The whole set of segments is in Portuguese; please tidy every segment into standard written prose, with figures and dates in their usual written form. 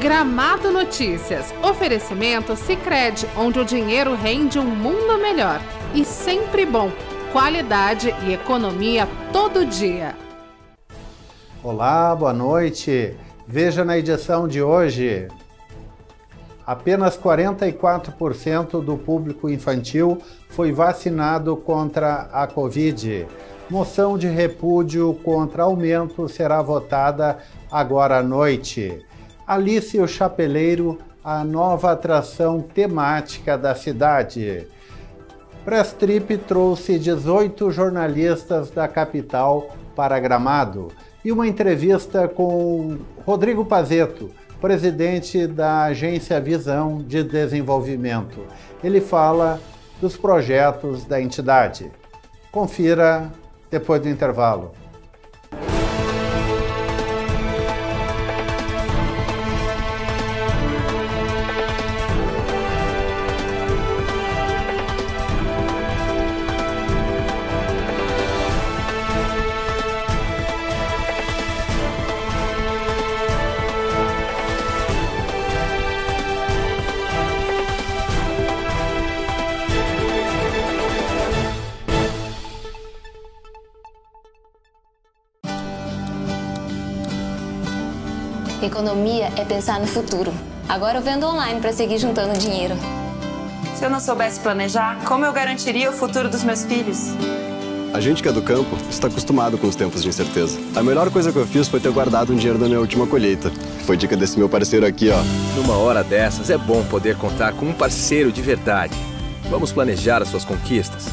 Gramado Notícias. Oferecimento Sicredi, onde o dinheiro rende um mundo melhor. E sempre bom. Qualidade e economia todo dia. Olá, boa noite. Veja na edição de hoje. Apenas 44% do público infantil foi vacinado contra a Covid. Moção de repúdio contra aumento será votada agora à noite. Alice e o Chapeleiro, a nova atração temática da cidade. Press Trip trouxe 18 jornalistas da capital para Gramado e uma entrevista com Rodrigo Pazeto, presidente da Agência Visão de Desenvolvimento. Ele fala dos projetos da entidade. Confira depois do intervalo. Economia é pensar no futuro. Agora eu vendo online para seguir juntando dinheiro. Se eu não soubesse planejar, como eu garantiria o futuro dos meus filhos? A gente que é do campo está acostumado com os tempos de incerteza. A melhor coisa que eu fiz foi ter guardado um dinheiro da minha última colheita. Foi dica desse meu parceiro aqui, ó. Numa hora dessas é bom poder contar com um parceiro de verdade. Vamos planejar as suas conquistas?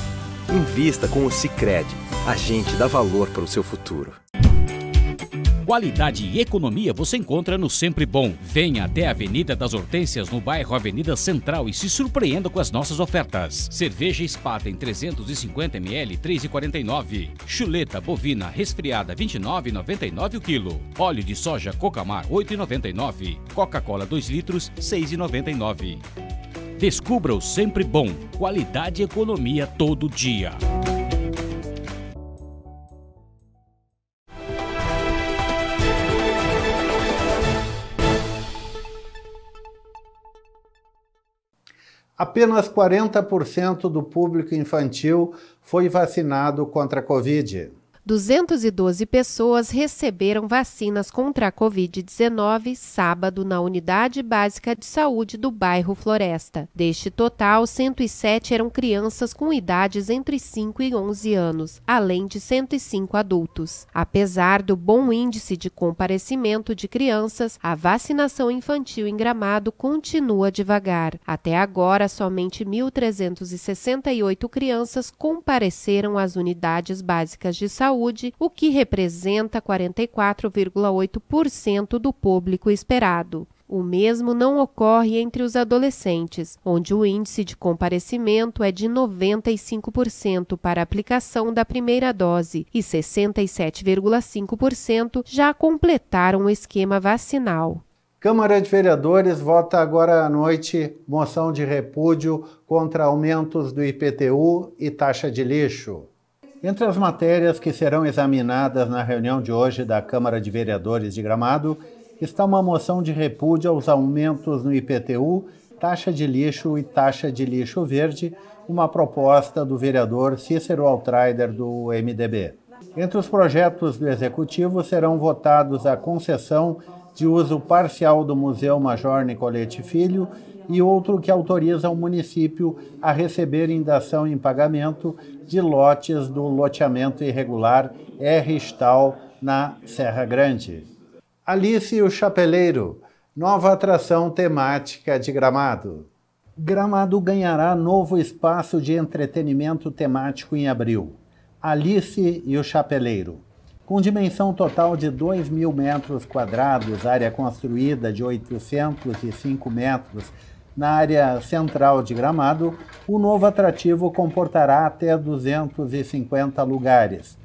Invista com o Sicredi. A gente dá valor para o seu futuro. Qualidade e economia você encontra no Sempre Bom. Venha até a Avenida das Hortênsias, no bairro Avenida Central, e se surpreenda com as nossas ofertas. Cerveja Spaten 350 ml, 3,49. Chuleta bovina resfriada, 29,99 o quilo. Óleo de soja Cocamar, 8,99. Coca-Cola 2 litros, 6,99. Descubra o Sempre Bom. Qualidade e economia todo dia. Apenas 40% do público infantil foi vacinado contra a Covid. 212 pessoas receberam vacinas contra a Covid-19 sábado na Unidade Básica de Saúde do bairro Floresta. Deste total, 107 eram crianças com idades entre 5 e 11 anos, além de 105 adultos. Apesar do bom índice de comparecimento de crianças, a vacinação infantil em Gramado continua devagar. Até agora, somente 1.368 crianças compareceram às unidades básicas de saúde, o que representa 44,8% do público esperado. O mesmo não ocorre entre os adolescentes, onde o índice de comparecimento é de 95% para a aplicação da primeira dose e 67,5% já completaram o esquema vacinal. Câmara de Vereadores vota agora à noite moção de repúdio contra aumentos do IPTU e taxa de lixo. Entre as matérias que serão examinadas na reunião de hoje da Câmara de Vereadores de Gramado está uma moção de repúdio aos aumentos no IPTU, taxa de lixo e taxa de lixo verde, uma proposta do vereador Cícero Altrider do MDB. Entre os projetos do Executivo serão votados a concessão de uso parcial do Museu Major Nicolete Filho e outro que autoriza o município a receber indação em pagamento de lotes do loteamento irregular R-Stal na Serra Grande. Alice e o Chapeleiro, nova atração temática de Gramado. Gramado ganhará novo espaço de entretenimento temático em abril. Alice e o Chapeleiro. Com dimensão total de 2.000 metros quadrados, área construída de 805 metros, na área central de Gramado, o novo atrativo comportará até 250 lugares.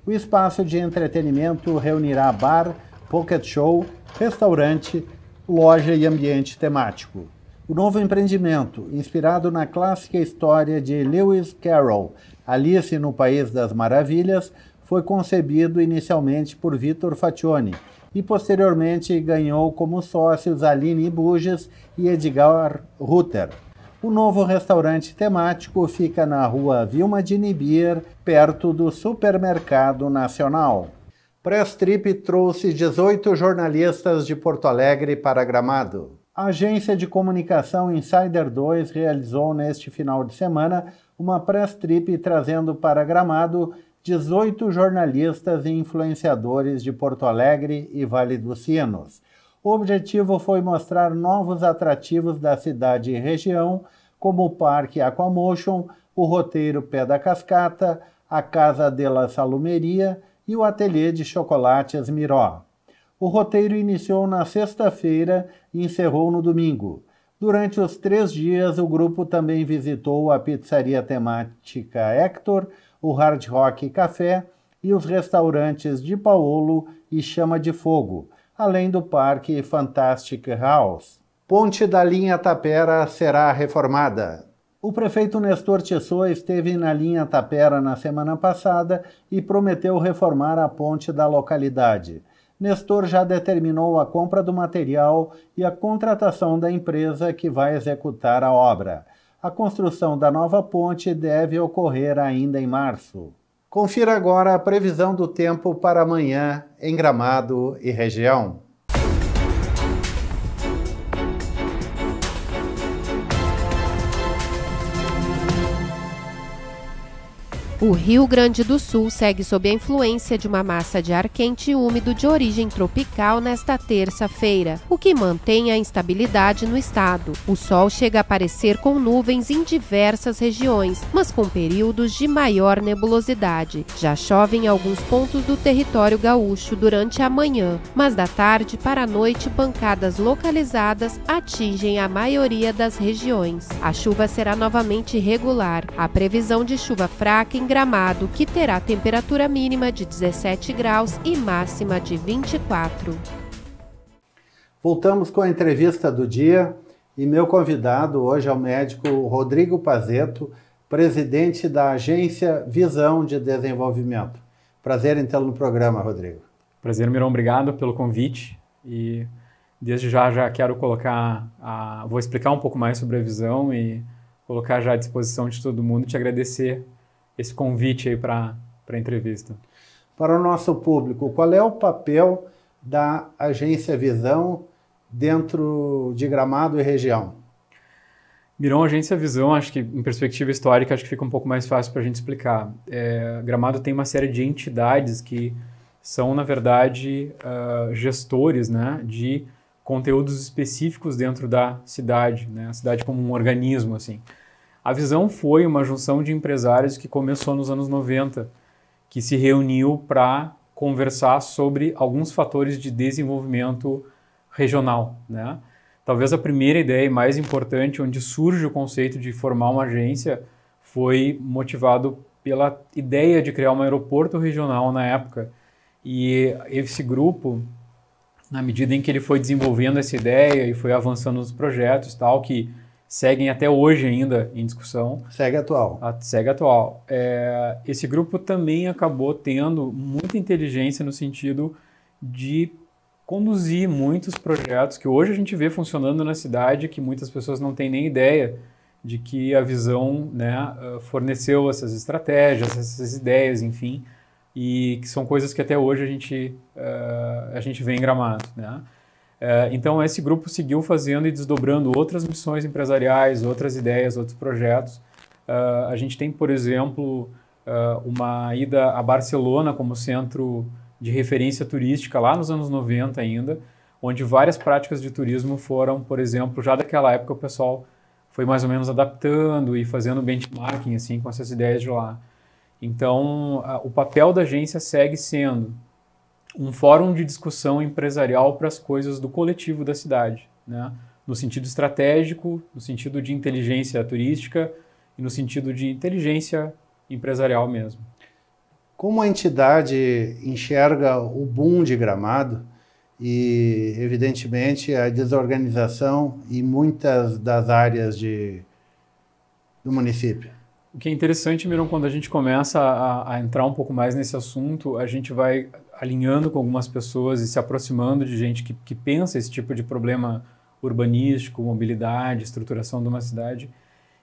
O espaço de entretenimento reunirá bar, pocket show, restaurante, loja e ambiente temático. O novo empreendimento, inspirado na clássica história de Lewis Carroll, Alice no País das Maravilhas, foi concebido inicialmente por Vitor Faccioni e posteriormente ganhou como sócios Aline Buges e Edgar Rutter. O novo restaurante temático fica na rua Vilma de Nibier, perto do Supermercado Nacional. Press Trip trouxe 18 jornalistas de Porto Alegre para Gramado. A agência de comunicação Insider 2 realizou neste final de semana uma press trip trazendo para Gramado 18 jornalistas e influenciadores de Porto Alegre e Vale dos Sinos. O objetivo foi mostrar novos atrativos da cidade e região, como o Parque Aquamotion, o Roteiro Pé da Cascata, a Casa de la Salumeria e o Ateliê de Chocolates Miró. O roteiro iniciou na sexta-feira e encerrou no domingo. Durante os 3 dias, o grupo também visitou a pizzaria temática Hector, o Hard Rock Café e os restaurantes de Paolo e Chama de Fogo, além do Parque Fantastic House. Ponte da linha Tapera será reformada. O prefeito Nestor Tissot esteve na linha Tapera na semana passada e prometeu reformar a ponte da localidade. Nestor já determinou a compra do material e a contratação da empresa que vai executar a obra. A construção da nova ponte deve ocorrer ainda em março. Confira agora a previsão do tempo para amanhã em Gramado e região. O Rio Grande do Sul segue sob a influência de uma massa de ar quente e úmido de origem tropical nesta terça-feira, o que mantém a instabilidade no estado. O sol chega a aparecer com nuvens em diversas regiões, mas com períodos de maior nebulosidade. Já chove em alguns pontos do território gaúcho durante a manhã, mas da tarde para a noite pancadas localizadas atingem a maioria das regiões. A chuva será novamente irregular. A previsão de chuva fraca em Gramado, que terá temperatura mínima de 17 graus e máxima de 24. Voltamos com a entrevista do dia e meu convidado hoje é o médico Rodrigo Pazeto, presidente da agência Visão de Desenvolvimento. Prazer em tê-lo no programa, Rodrigo. Prazer, Miron, obrigado pelo convite e desde já quero vou explicar um pouco mais sobre a Visão e colocar já à disposição de todo mundo e te agradecer esse convite aí para a entrevista. Para o nosso público, qual é o papel da agência Visão dentro de Gramado e região? Miron, a agência Visão, acho que em perspectiva histórica, acho que fica um pouco mais fácil para a gente explicar. Gramado tem uma série de entidades que são, na verdade, gestores, né, de conteúdos específicos dentro da cidade, né, a cidade como um organismo, assim. A Visão foi uma junção de empresários que começou nos anos 90, que se reuniu para conversar sobre alguns fatores de desenvolvimento regional, né? Talvez a primeira ideia e mais importante, onde surge o conceito de formar uma agência, foi motivado pela ideia de criar um aeroporto regional na época. E esse grupo, na medida em que ele foi desenvolvendo essa ideia e foi avançando nos projetos, tal, que seguem até hoje ainda em discussão. Segue atual. Segue atual. Esse grupo também acabou tendo muita inteligência no sentido de conduzir muitos projetos que hoje a gente vê funcionando na cidade, que muitas pessoas não têm nem ideia de que a Visão, né, forneceu essas estratégias, essas ideias, enfim, e que são coisas que até hoje a gente vê em Gramado, né? Então, esse grupo seguiu fazendo e desdobrando outras missões empresariais, outras ideias, outros projetos. A gente tem, por exemplo, uma ida a Barcelona como centro de referência turística lá nos anos 90 ainda, onde várias práticas de turismo foram, por exemplo, já daquela época o pessoal foi mais ou menos adaptando e fazendo benchmarking assim, com essas ideias de lá. Então, o papel da agência segue sendo um fórum de discussão empresarial para as coisas do coletivo da cidade, né? No sentido estratégico, no sentido de inteligência turística e no sentido de inteligência empresarial mesmo. Como a entidade enxerga o boom de Gramado e, evidentemente, a desorganização em muitas das áreas do município? O que é interessante, Miron, quando a gente começa a entrar um pouco mais nesse assunto, a gente vai alinhando com algumas pessoas e se aproximando de gente que pensa esse tipo de problema urbanístico, mobilidade, estruturação de uma cidade,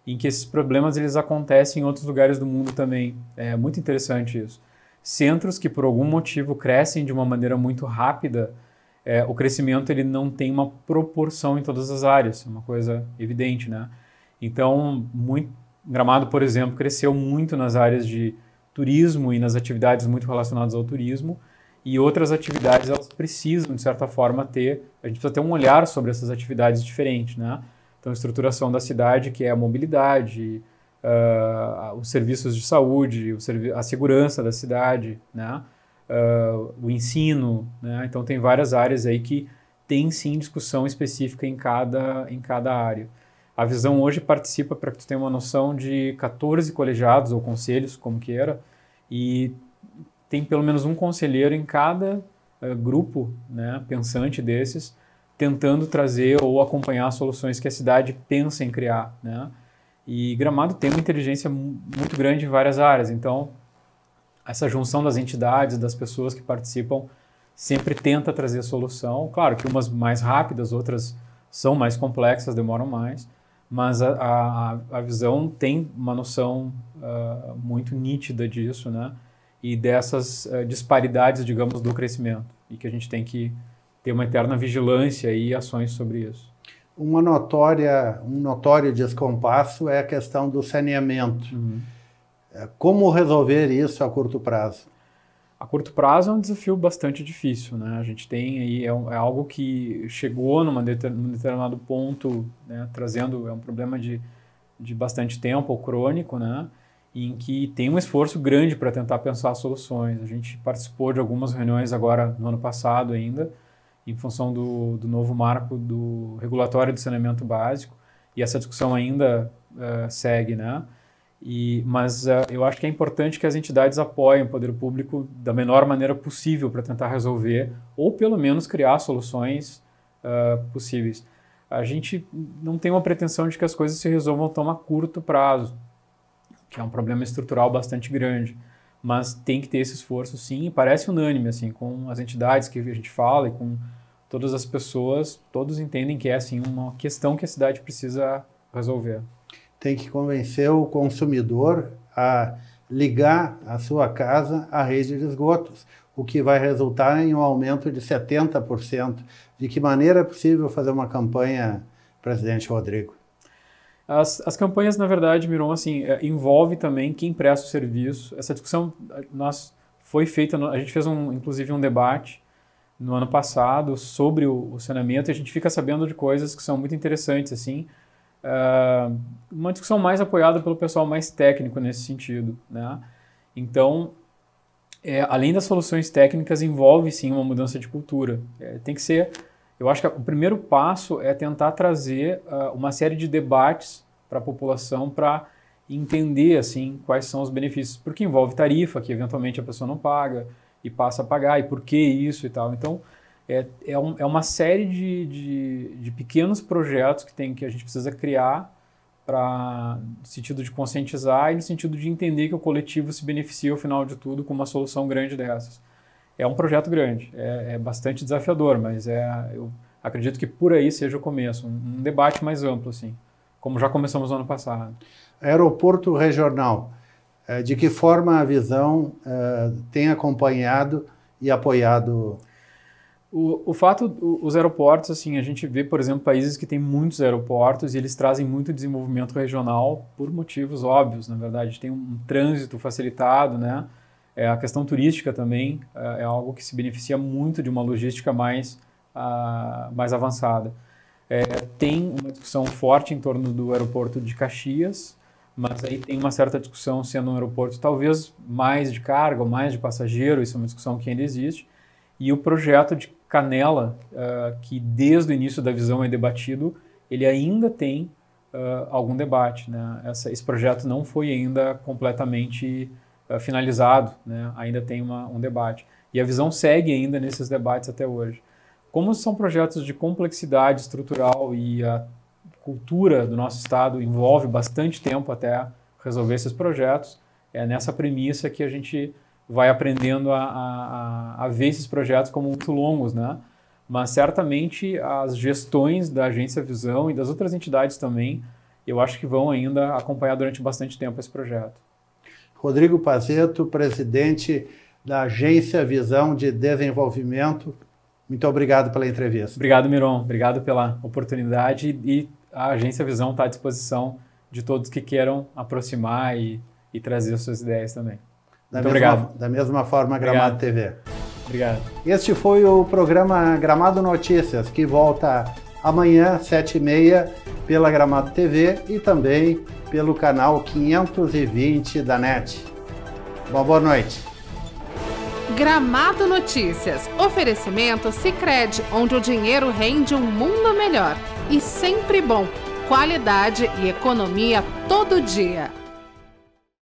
em que esses problemas eles acontecem em outros lugares do mundo também. É muito interessante isso. Centros que por algum motivo crescem de uma maneira muito rápida, o crescimento ele não tem uma proporção em todas as áreas, é uma coisa evidente, né? Então, Gramado, por exemplo, cresceu muito nas áreas de turismo e nas atividades muito relacionadas ao turismo, e outras atividades elas precisam, de certa forma, a gente precisa ter um olhar sobre essas atividades diferentes, né? Então, a estruturação da cidade, que é a mobilidade, os serviços de saúde, a segurança da cidade, né? O ensino, né? Então, tem várias áreas aí que tem, sim, discussão específica em cada área. A Visão hoje participa, para que tu tenha uma noção, de 14 colegiados ou conselhos, como queira, e tem pelo menos um conselheiro em cada grupo, né, pensante desses, tentando trazer ou acompanhar soluções que a cidade pensa em criar, né? E Gramado tem uma inteligência muito grande em várias áreas, então essa junção das entidades, das pessoas que participam, sempre tenta trazer solução. Claro que umas mais rápidas, outras são mais complexas, demoram mais, mas a Visão tem uma noção muito nítida disso, né? E dessas disparidades, digamos, do crescimento, e que a gente tem que ter uma eterna vigilância e ações sobre isso. Um notório descompasso é a questão do saneamento. Uhum. Como resolver isso a curto prazo? A curto prazo é um desafio bastante difícil, né? A gente tem aí, é algo que chegou num determinado ponto, né, trazendo, é um problema de bastante tempo, ou crônico, né? Em que tem um esforço grande para tentar pensar soluções. A gente participou de algumas reuniões agora, no ano passado ainda, em função do novo marco do regulatório de saneamento básico, e essa discussão ainda segue, né? Mas eu acho que é importante que as entidades apoiem o poder público da menor maneira possível para tentar resolver, ou pelo menos criar soluções possíveis. A gente não tem uma pretensão de que as coisas se resolvam tão a curto prazo, que é um problema estrutural bastante grande, mas tem que ter esse esforço, sim, e parece unânime, assim, com as entidades que a gente fala e com todas as pessoas, todos entendem que é, assim, uma questão que a cidade precisa resolver. Tem que convencer o consumidor a ligar a sua casa à rede de esgotos, o que vai resultar em um aumento de 70%. De que maneira é possível fazer uma campanha, presidente Rodrigo? As campanhas, na verdade, Miron, assim, envolve também quem presta o serviço. Essa discussão foi feita, a gente fez inclusive um debate no ano passado sobre o saneamento, e a gente fica sabendo de coisas que são muito interessantes, assim, uma discussão mais apoiada pelo pessoal mais técnico nesse sentido, né? Então, além das soluções técnicas, envolve sim uma mudança de cultura. Tem que ser, eu acho que o primeiro passo é tentar trazer uma série de debates para a população para entender assim quais são os benefícios, porque envolve tarifa que eventualmente a pessoa não paga e passa a pagar, e por que isso e tal. Então, é uma série de pequenos projetos que a gente precisa criar no sentido de conscientizar e no sentido de entender que o coletivo se beneficia, ao final de tudo, com uma solução grande dessas. É um projeto grande, é bastante desafiador, mas eu acredito que por aí seja o começo, um debate mais amplo, assim, como já começamos no ano passado. Aeroporto regional, de que forma a Visão tem acompanhado e apoiado? Os aeroportos, assim, a gente vê, por exemplo, países que têm muitos aeroportos e eles trazem muito desenvolvimento regional por motivos óbvios, na verdade. Tem um trânsito facilitado, né? A questão turística também é algo que se beneficia muito de uma logística mais avançada. Tem uma discussão forte em torno do aeroporto de Caxias, mas aí tem uma certa discussão sendo um aeroporto talvez mais de carga ou mais de passageiro, isso é uma discussão que ainda existe. E o projeto de Canela, que desde o início da Visão é debatido, ele ainda tem algum debate, né? Esse projeto não foi ainda completamente finalizado, né? Ainda tem um debate. E a Visão segue ainda nesses debates até hoje. Como são projetos de complexidade estrutural e a cultura do nosso estado envolve bastante tempo até resolver esses projetos, é nessa premissa que a gente vai aprendendo a ver esses projetos como muito longos, né? Mas certamente as gestões da Agência Visão e das outras entidades também, eu acho que vão ainda acompanhar durante bastante tempo esse projeto. Rodrigo Pazzetto, presidente da Agência Visão de Desenvolvimento, muito obrigado pela entrevista. Obrigado, Miron. Obrigado pela oportunidade e a Agência Visão está à disposição de todos que queiram aproximar e trazer as suas ideias também. Muito obrigado. Da mesma forma, Gramado TV. Obrigado. Este foi o programa Gramado Notícias, que volta amanhã, 7h30, pela Gramado TV e também pelo canal 520 da NET. Boa noite. Gramado Notícias. Oferecimento Sicredi, onde o dinheiro rende um mundo melhor. E sempre bom. Qualidade e economia todo dia.